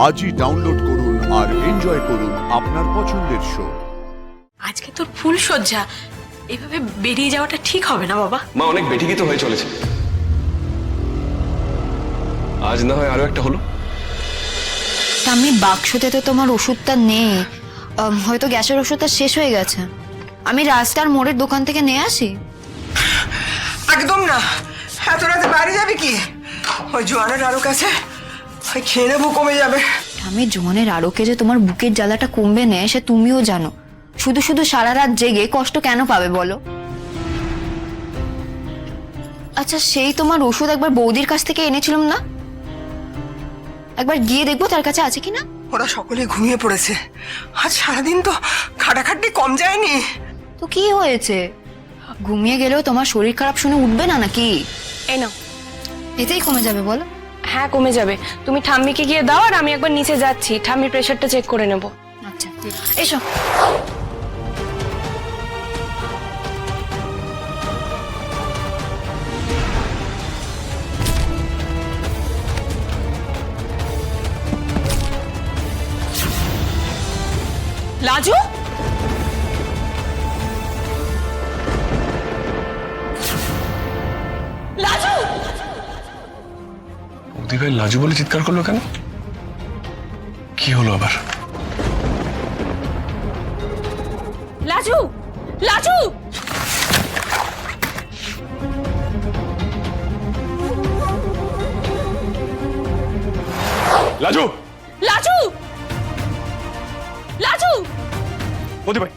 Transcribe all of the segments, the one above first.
আজই ডাউনলোড করুন আর এনজয় করুন আপনার পছন্দের শো। আজকে তোর ফুল সজ্জা, এভাবে বেরিয়ে যাওয়াটা ঠিক হবে না বাবা। মা অনেক বেঠিকই তো হয়ে চলেছে, আজ না হয় আরো একটা হলো। আমি বাক্সতে তো তোমার ওষুধটা নেই, হয়তো গ্যাসের ওষুধটা শেষ হয়ে গেছে। আমি রাস্তার মোড়ের দোকান থেকে নিয়ে আসি। একদম না, এত রাতে বাড়ি যাবে কি? ওই জোয়ানের আরো কাছে ওই খেয়ে নেবো, কমে যাবে। আমি জোয়ানের আরোকে যে তোমার বুকের জ্বালাটা কমবে না সে তুমিও জানো। শুধু শুধু সারা রাত জেগে কষ্ট কেন পাবে বলো? আচ্ছা, সেই তোমার ওষুধ একবার বৌদির কাছ থেকে এনেছিলাম না, একবার গিয়ে দেখবো তার কাছে আছে কিনা। ওরা সকলে ঘুমিয়ে পড়েছে, আজ সারাদিন তো খাটাখাটনি কম যায়নি। তো কি হয়েছে? ঘুমিয়ে গেলেও তোমার শরীর খারাপ শুনে উঠবে না নাকি? এই নাও। এতেই কমে যাবে বলো? হ্যাঁ, কমে যাবে। তুমি ঠাম্মিকে গিয়ে দাও, আর আমি একবার নিচে যাচ্ছি, ঠাম্মির প্রেশারটা চেক করে নেব। আচ্ছা, এসো। লাজু, লাজু, বৌদি ভাই লাজু বলে চিৎকার করলো কেন? কি হলো আবার? লাজু, লাজু, লাজু, লাজু, লাজু, বৌদি ভাই,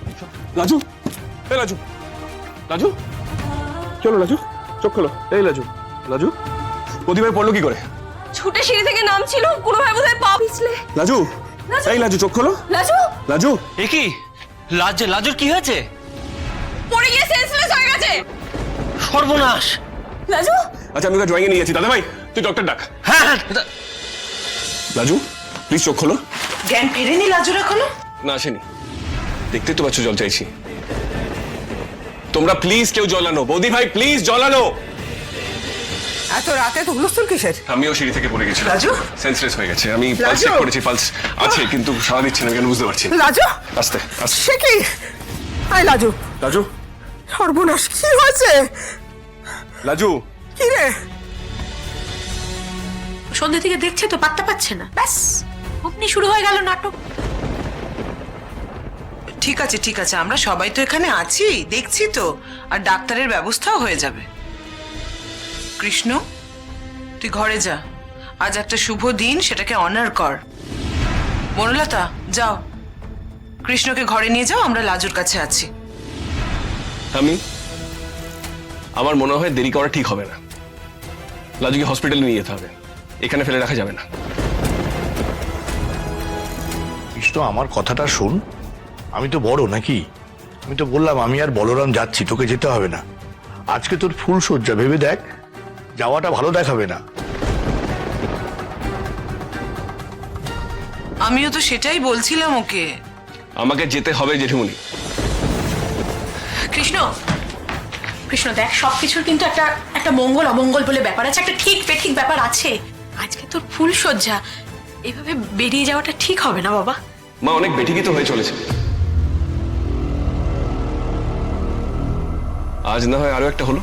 লাজু, এই লাজু, লাজু, চলো লাজু, চোখ খোলো। এই লাজু, লাজু, বৌদি ভাই পড়লো কি করে? ছুটে সিঁড়ি থেকে নামছিল, কোনোভাবে বোধহয় পা পিছলে। লাজু, এই লাজু, চোখ খোলো। লাজু, লাজু, এ কি? লাজুর কি হয়েছে? পড়ে গিয়ে সেন্সলেস হয়ে গেছে। সর্বনাশ! লাজু, আচ্ছা আমি ওকে ড্রয়িংয়ে নিয়ে যাচ্ছি। দাদা ভাই, তুই ডক্টর ডাক। হ্যাঁ হ্যাঁ, লাজু, প্লিজ চোখ খোলো। জ্ঞান ফেরেনি লাজুর এখনো? না, আসেনি। দেখতেই তো পাচ্ছ জল চাইছি। তোমরা প্লিজ কেউ জল আনো। বৌদি ভাই প্লিজ জল আনো। এত রাতে তো হুলস্থুল কিসের? আমিও সিঁড়ি থেকে পড়ে গেছিলাম, লাজু? সেন্সলেস হয়ে গেছে। আমি পালস লাজু? চেক করেছি, পালস আছে কিন্তু সাড়া দিচ্ছে না কেন বুঝতে পারছি না। লাজু, আস্তে আস্তে। সে কি? আয় লাজু, লাজু, সর্বনাশ, কি হয়েছে? লাজু, কি রে? সন্ধ্যে থেকে দেখছে তো, পাত্তা পাচ্ছে না। ব্যাস অমনি শুরু হয়ে গেল নাটক। ঠিক আছে ঠিক আছে, আমরা সবাই তো এখানে আছি, দেখছি তো, আর ডাক্তারের ব্যবস্থাও হয়ে যাবে। কৃষ্ণ, তুই ঘরে যা, আজ একটা শুভ দিন, সেটাকে অনার কর। বনলতা, যাও, কৃষ্ণকে ঘরে নিয়ে যাও, আমরা লাজুর কাছে আছি। আমার মনে হয় দেরি করা ঠিক হবে না। লাজুকে হসপিটালে নিয়ে যেতে হবে, এখানে ফেলে রাখা যাবে না। কৃষ্ণ, আমার কথাটা শোন। আমি তো বড় নাকি? আমি তো বললাম আমি আর বলরাম যাচ্ছি, তোকে যেতে হবে না। আজকে তোর ফুল সজ্জা, ভেবে দেখ, যাওয়াটা ভালো দেখাবে না। আমিও তো সেটাই বলছিলাম ওকে। আমাকে যেতে হবে জেঠুমনি। কৃষ্ণ, কৃষ্ণ দেখ, সবকিছুর কিন্তু একটা একটা মঙ্গল অমঙ্গল বলে ব্যাপার আছে, একটা ঠিক বেঠিক ব্যাপার আছে। আজকে তোর ফুল সজ্জা, এভাবে বেরিয়ে যাওয়াটা ঠিক হবে না বাবা। মা অনেক বেঠিকই তো হয়ে চলেছে, আজ না হয় আরো একটা হলো।